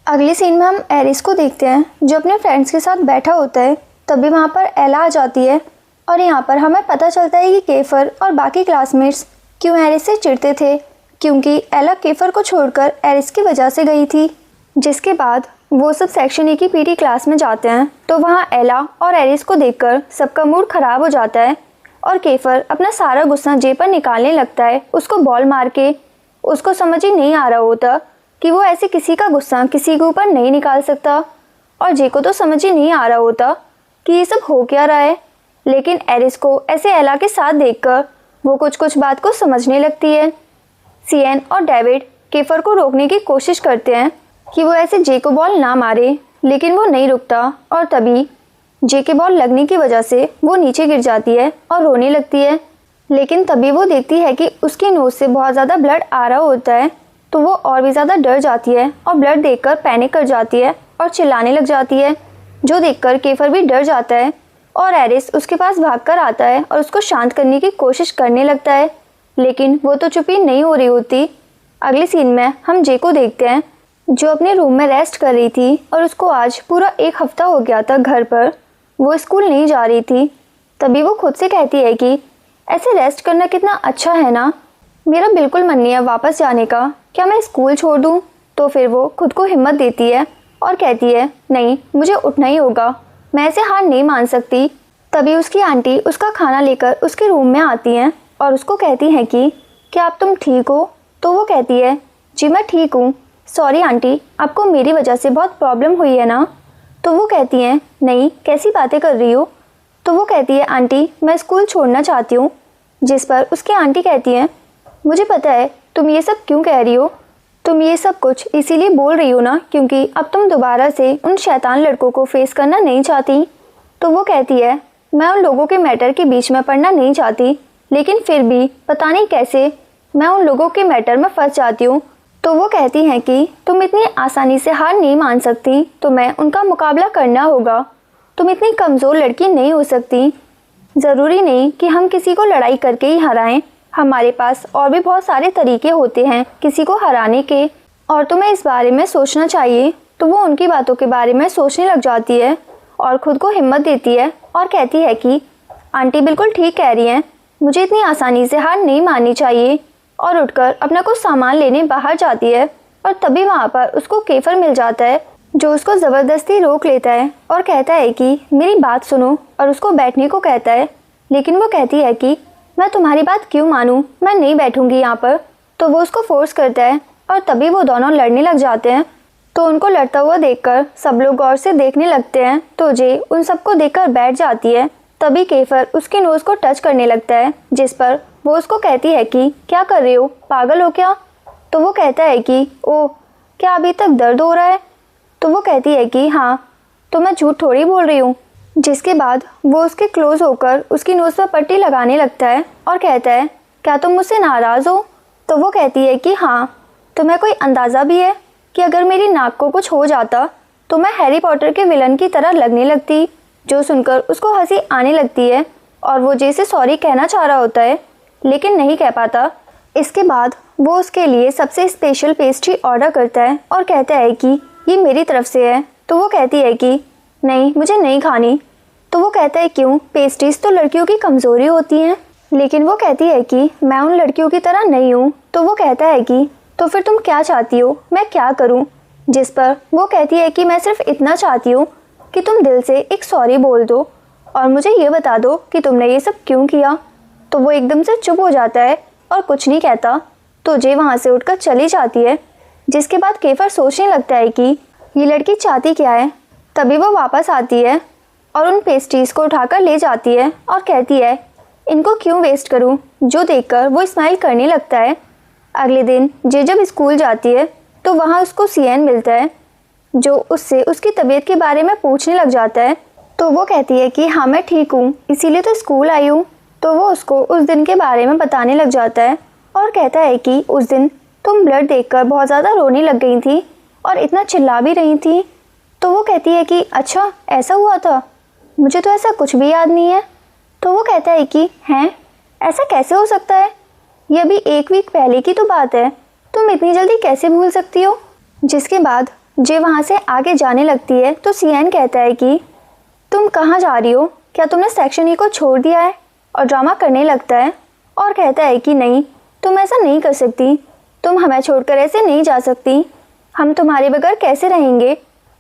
अगली सीन में हम एरिस को देखते हैं जो अपने फ्रेंड्स के साथ बैठा होता है। तभी वहाँ पर एला आ जाती है और यहाँ पर हमें पता चलता है कि केफर और बाकी क्लासमेट्स क्यों एरिस से चिढ़ते थे, क्योंकि एला केफर को छोड़कर एरिस की वजह से गई थी। जिसके बाद वो सब सेक्शन ए की पीटी क्लास में जाते हैं तो वहाँ एला और एरिस को देखकर सबका मूड ख़राब हो जाता है और केफर अपना सारा गुस्सा जे पर निकालने लगता है, उसको बॉल मार के। उसको समझ ही नहीं आ रहा होता कि वो ऐसे किसी का गुस्सा किसी के ऊपर नहीं निकाल सकता और जे को तो समझ ही नहीं आ रहा होता कि ये सब हो क्या रहा है। लेकिन एरिस को ऐसे एला के साथ देखकर वो कुछ बात को समझने लगती है। सियन और डेविड केफर को रोकने की कोशिश करते हैं कि वो ऐसे जे को बॉल ना मारे, लेकिन वो नहीं रुकता और तभी जे के बॉल लगने की वजह से वो नीचे गिर जाती है और रोने लगती है। लेकिन तभी वो देखती है कि उसकी नोज से बहुत ज़्यादा ब्लड आ रहा होता है तो वो और भी ज़्यादा डर जाती है और ब्लड देखकर पैनिक कर जाती है और चिल्लाने लग जाती है, जो देखकर केफर भी डर जाता है और एरिस उसके पास भागकर आता है और उसको शांत करने की कोशिश करने लगता है, लेकिन वो तो चुप ही नहीं हो रही होती। अगले सीन में हम जे को देखते हैं जो अपने रूम में रेस्ट कर रही थी और उसको आज पूरा 1 हफ्ता हो गया था घर पर, वो स्कूल नहीं जा रही थी। तभी वो खुद से कहती है कि ऐसे रेस्ट करना कितना अच्छा है ना, मेरा बिल्कुल मन नहीं है वापस जाने का, क्या मैं स्कूल छोड़ दूँ? तो फिर वो खुद को हिम्मत देती है और कहती है नहीं, मुझे उठना ही होगा, मैं ऐसे हार नहीं मान सकती। तभी उसकी आंटी उसका खाना लेकर उसके रूम में आती हैं और उसको कहती हैं कि क्या आप तुम ठीक हो? तो वो कहती है जी मैं ठीक हूँ, सॉरी आंटी, आपको मेरी वजह से बहुत प्रॉब्लम हुई है ना? तो वो कहती हैं नहीं, कैसी बातें कर रही हो? तो वो कहती है आंटी मैं स्कूल छोड़ना चाहती हूँ। जिस पर उसकी आंटी कहती हैं मुझे पता है तुम ये सब क्यों कह रही हो, तुम ये सब कुछ इसीलिए बोल रही हो ना क्योंकि अब तुम दोबारा से उन शैतान लड़कों को फेस करना नहीं चाहती। तो वो कहती है मैं उन लोगों के मैटर के बीच में पड़ना नहीं चाहती, लेकिन फिर भी पता नहीं कैसे मैं उन लोगों के मैटर में फंस जाती हूँ। तो वो कहती हैं कि तुम इतनी आसानी से हार नहीं मान सकती, तुम्हें उनका मुकाबला करना होगा, तुम इतनी कमज़ोर लड़की नहीं हो सकती। ज़रूरी नहीं कि हम किसी को लड़ाई करके ही हराएं, हमारे पास और भी बहुत सारे तरीके होते हैं किसी को हराने के, और तुम्हें इस बारे में सोचना चाहिए। तो वो उनकी बातों के बारे में सोचने लग जाती है और ख़ुद को हिम्मत देती है और कहती है कि आंटी बिल्कुल ठीक कह रही हैं, मुझे इतनी आसानी से हार नहीं माननी चाहिए, और उठकर अपना कुछ सामान लेने बाहर जाती है। और तभी वहाँ पर उसको केफर मिल जाता है जो उसको ज़बरदस्ती रोक लेता है और कहता है कि मेरी बात सुनो, और उसको बैठने को कहता है। लेकिन वो कहती है कि मैं तुम्हारी बात क्यों मानूं, मैं नहीं बैठूंगी यहाँ पर। तो वो उसको फोर्स करता है और तभी वो दोनों लड़ने लग जाते हैं। तो उनको लड़ता हुआ देखकर सब लोग गौर से देखने लगते हैं तो जे उन सबको देखकर बैठ जाती है। तभी केफर उसकी नोज़ को टच करने लगता है, जिस पर वो उसको कहती है कि क्या कर रहे हो, पागल हो क्या? तो वो कहता है कि ओह, क्या अभी तक दर्द हो रहा है? तो वो कहती है कि हाँ, तो मैं झूठ थोड़ी बोल रही हूँ। जिसके बाद वो उसके क्लोज होकर उसकी नोज़ पर पट्टी लगाने लगता है और कहता है क्या तुम मुझसे नाराज़ हो? तो वो कहती है कि हाँ, तुम्हें कोई अंदाज़ा भी है कि अगर मेरी नाक को कुछ हो जाता तो मैं हैरी पॉटर के विलन की तरह लगने लगती। जो सुनकर उसको हंसी आने लगती है और वो जैसे सॉरी कहना चाह रहा होता है लेकिन नहीं कह पाता। इसके बाद वो उसके लिए सबसे स्पेशल पेस्ट्री ऑर्डर करता है और कहता है कि ये मेरी तरफ से है। तो वो कहती है कि नहीं, मुझे नहीं खानी। तो वो कहता है क्यों, पेस्ट्रीज तो लड़कियों की कमज़ोरी होती हैं। लेकिन वो कहती है कि मैं उन लड़कियों की तरह नहीं हूँ। तो वो कहता है कि तो फिर तुम क्या चाहती हो, मैं क्या करूँ? जिस पर वो कहती है कि मैं सिर्फ इतना चाहती हूँ कि तुम दिल से एक सॉरी बोल दो और मुझे ये बता दो कि तुमने ये सब क्यों किया। तो वो एकदम से चुप हो जाता है और कुछ नहीं कहता। तो जे वहाँ से उठकर चली जाती है। जिसके बाद केफर सोचने लगता है कि ये लड़की चाहती क्या है। तभी वो वापस आती है और उन पेस्ट्रीज़ को उठाकर ले जाती है और कहती है इनको क्यों वेस्ट करूं, जो देखकर वो स्माइल करने लगता है। अगले दिन जे जब स्कूल जाती है तो वहाँ उसको सियन मिलता है जो उससे उसकी तबीयत के बारे में पूछने लग जाता है। तो वो कहती है कि हाँ मैं ठीक हूँ, इसीलिए तो स्कूल आई हूँ। तो वो उसको उस दिन के बारे में बताने लग जाता है और कहता है कि उस दिन तुम ब्लड देखकर बहुत ज़्यादा रोने लग गई थी और इतना चिल्ला भी रही थी। तो वो कहती है कि अच्छा ऐसा हुआ था, मुझे तो ऐसा कुछ भी याद नहीं है। तो वो कहता है कि हैं, ऐसा कैसे हो सकता है, ये अभी 1 वीक पहले की तो बात है, तुम इतनी जल्दी कैसे भूल सकती हो? जिसके बाद जे वहाँ से आगे जाने लगती है तो सियान कहता है कि तुम कहाँ जा रही हो, क्या तुमने सेक्शन ई को छोड़ दिया है? और ड्रामा करने लगता है और कहता है कि नहीं, तुम ऐसा नहीं कर सकती, तुम हमें छोड़कर ऐसे नहीं जा सकती, हम तुम्हारे बगैर कैसे रहेंगे,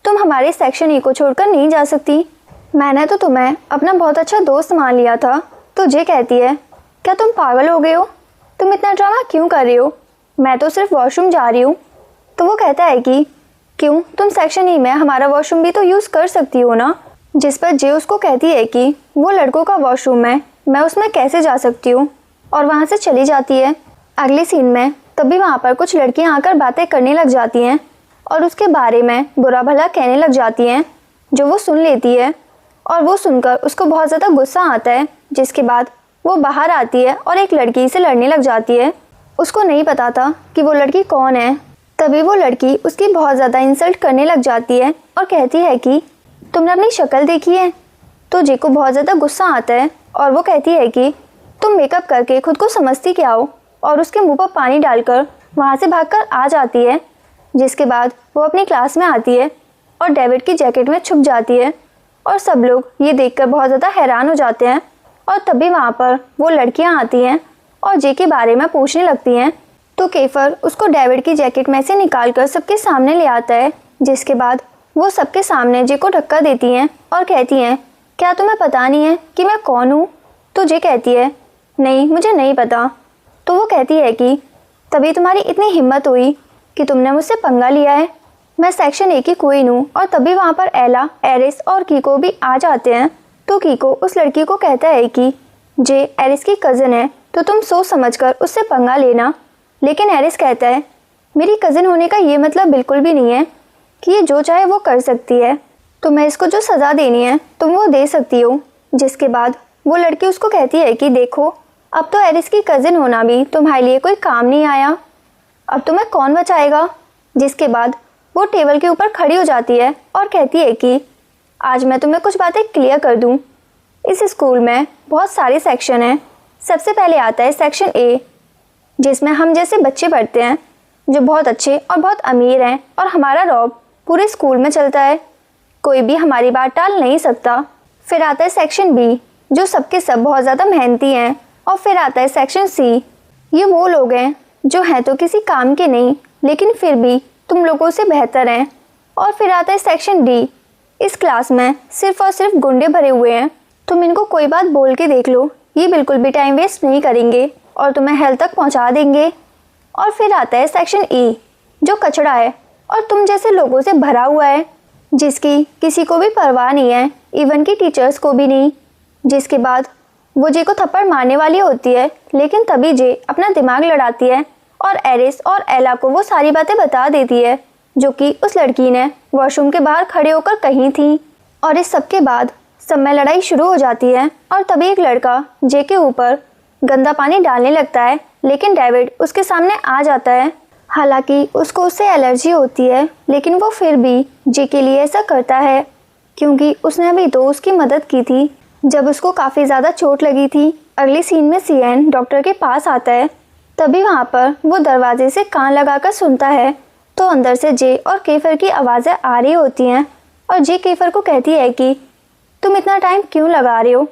तुम हमारे सेक्शन ई को छोड़कर नहीं जा सकती, मैंने तो तुम्हें अपना बहुत अच्छा दोस्त मान लिया था। तो जे कहती है क्या तुम पागल हो गए हो, तुम इतना ड्रामा क्यों कर रही हो, मैं तो सिर्फ वॉशरूम जा रही हूँ। तो वो कहता है कि क्यों, तुम सेक्शन ई में हमारा वॉशरूम भी तो यूज़ कर सकती हो ना। जिस पर जे उसको कहती है कि वो लड़कों का वॉशरूम है, मैं उसमें कैसे जा सकती हूँ, और वहाँ से चली जाती है। अगले सीन में तभी वहाँ पर कुछ लड़कियाँ आकर बातें करने लग जाती हैं और उसके बारे में बुरा भला कहने लग जाती हैं, जो वो सुन लेती है और वो सुनकर उसको बहुत ज़्यादा गुस्सा आता है। जिसके बाद वो बाहर आती है और एक लड़की से लड़ने लग जाती है। उसको नहीं पता था कि वो लड़की कौन है। तभी वो लड़की उसकी बहुत ज़्यादा इंसल्ट करने लग जाती है और कहती है कि तुमने अपनी शक्ल देखी है। तो जे को बहुत ज़्यादा गुस्सा आता है और वो कहती है कि तुम मेकअप करके खुद को समझती क्या हो, और उसके मुंह पर पानी डालकर वहाँ से भागकर आ जाती है। जिसके बाद वो अपनी क्लास में आती है और डेविड की जैकेट में छुप जाती है और सब लोग ये देखकर बहुत ज़्यादा हैरान हो जाते हैं। और तभी वहाँ पर वो लड़कियाँ आती हैं और जे के बारे में पूछने लगती हैं। तो केफर उसको डेविड की जैकेट में से निकाल कर सबके सामने ले आता है। जिसके बाद वो सबके सामने जे को धक्का देती हैं और कहती हैं क्या तुम्हें पता नहीं है कि मैं कौन हूँ। तो जे कहती है नहीं, मुझे नहीं पता। तो वो कहती है कि तभी तुम्हारी इतनी हिम्मत हुई कि तुमने मुझसे पंगा लिया है, मैं सेक्शन ए की क्वीन हूँ। और तभी वहाँ पर एला, एरिस और कीको भी आ जाते हैं। तो कीको उस लड़की को कहता है कि जे एरिस की कज़न है, तो तुम सोच समझकर उससे पंगा लेना। लेकिन एरिस कहता है मेरी कज़न होने का ये मतलब बिल्कुल भी नहीं है कि ये जो चाहे वो कर सकती है, तो मैं इसको जो सज़ा देनी है तुम वो दे सकती हो। जिसके बाद वो लड़की उसको कहती है कि देखो, अब तो एरिस की कज़न होना भी तुम्हारे लिए कोई काम नहीं आया, अब तुम्हें कौन बचाएगा। जिसके बाद वो टेबल के ऊपर खड़ी हो जाती है और कहती है कि आज मैं तुम्हें कुछ बातें क्लियर कर दूं। इस स्कूल में बहुत सारे सेक्शन हैं। सबसे पहले आता है सेक्शन ए, जिसमें हम जैसे बच्चे पढ़ते हैं जो बहुत अच्छे और बहुत अमीर हैं, और हमारा रौब पूरे स्कूल में चलता है, कोई भी हमारी बात टाल नहीं सकता। फिर आता है सेक्शन बी, जो सबके सब बहुत ज़्यादा मेहनती हैं। और फिर आता है सेक्शन सी, ये वो लोग हैं जो हैं तो किसी काम के नहीं, लेकिन फिर भी तुम लोगों से बेहतर हैं। और फिर आता है सेक्शन डी, इस क्लास में सिर्फ और सिर्फ गुंडे भरे हुए हैं, तुम इनको कोई बात बोल के देख लो, ये बिल्कुल भी टाइम वेस्ट नहीं करेंगे और तुम्हें हेल्थ तक पहुंचा देंगे। और फिर आता है सेक्शन ई, जो कचड़ा है और तुम जैसे लोगों से भरा हुआ है, जिसकी किसी को भी परवाह नहीं है, इवन की टीचर्स को भी नहीं। जिसके बाद वो जे को थप्पड़ मारने वाली होती है, लेकिन तभी जे अपना दिमाग लड़ाती है और एरिस और एला को वो सारी बातें बता देती है जो कि उस लड़की ने वॉशरूम के बाहर खड़े होकर कही थी। और इस सब के बाद सब में लड़ाई शुरू हो जाती है और तभी एक लड़का जे के ऊपर गंदा पानी डालने लगता है, लेकिन डेविड उसके सामने आ जाता है। हालांकि उसको उससे एलर्जी होती है, लेकिन वो फिर भी जे के लिए ऐसा करता है क्योंकि उसने अभी तो उसकी मदद की थी जब उसको काफ़ी ज़्यादा चोट लगी थी। अगली सीन में सियान डॉक्टर के पास आता है। तभी वहाँ पर वो दरवाजे से कान लगाकर सुनता है तो अंदर से जे और केफर की आवाज़ें आ रही होती हैं और जे केफर को कहती है कि तुम इतना टाइम क्यों लगा रहे हो,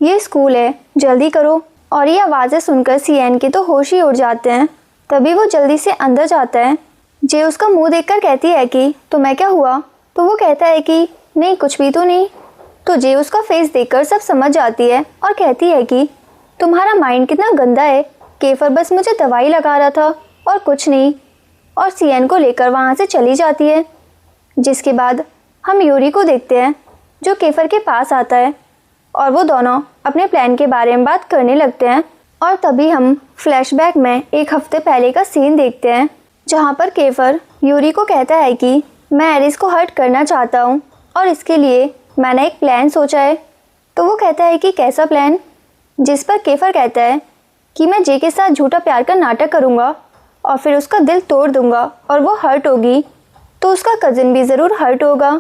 ये स्कूल है, जल्दी करो। और ये आवाज़ें सुनकर सियान के तो होश ही उड़ जाते हैं। तभी वो जल्दी से अंदर जाता है। जे उसका मुंह देखकर कहती है कि तुम्हें क्या हुआ। तो वो कहता है कि नहीं, कुछ भी तो नहीं। तो जे उसका फेस देखकर सब समझ जाती है और कहती है कि तुम्हारा माइंड कितना गंदा है, केफर बस मुझे दवाई लगा रहा था और कुछ नहीं। और सियान को लेकर वहाँ से चली जाती है। जिसके बाद हम यूरी को देखते हैं जो केफर के पास आता है और वो दोनों अपने प्लान के बारे में बात करने लगते हैं। और तभी हम फ्लैशबैक में एक हफ्ते पहले का सीन देखते हैं जहाँ पर केफर यूरी को कहता है कि मैं एरिस को हर्ट करना चाहता हूँ और इसके लिए मैंने एक प्लान सोचा है। तो वो कहता है कि कैसा प्लान। जिस पर केफर कहता है कि मैं जे के साथ झूठा प्यार का नाटक करूँगा और फिर उसका दिल तोड़ दूँगा और वो हर्ट होगी तो उसका कज़न भी ज़रूर हर्ट होगा,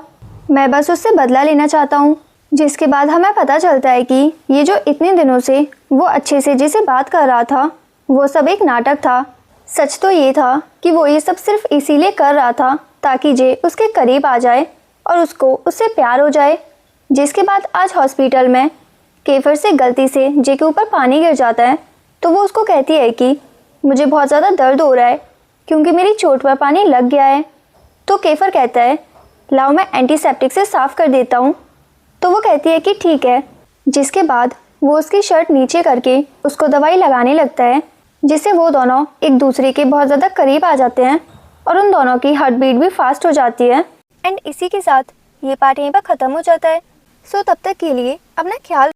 मैं बस उससे बदला लेना चाहता हूँ। जिसके बाद हमें पता चलता है कि ये जो इतने दिनों से वो अच्छे से जिसे बात कर रहा था वो सब एक नाटक था। सच तो ये था कि वो ये सब सिर्फ इसीलिए कर रहा था ताकि जे उसके करीब आ जाए और उसको उससे प्यार हो जाए। जिसके बाद आज हॉस्पिटल में केफर से गलती से जे के ऊपर पानी गिर जाता है, तो वो उसको कहती है कि मुझे बहुत ज़्यादा दर्द हो रहा है क्योंकि मेरी चोट पर पानी लग गया है। तो केफर कहता है लाओ मैं एंटीसेप्टिक से साफ़ कर देता हूँ। तो वो कहती है कि ठीक है। जिसके बाद वो उसकी शर्ट नीचे करके उसको दवाई लगाने लगता है, जिससे वो दोनों एक दूसरे के बहुत ज़्यादा करीब आ जाते हैं और उन दोनों की हार्ट बीट भी फास्ट हो जाती है। एंड इसी के साथ ये पार्ट यहीं पर ख़त्म हो जाता है। सो तब तक के लिए अपना ख्याल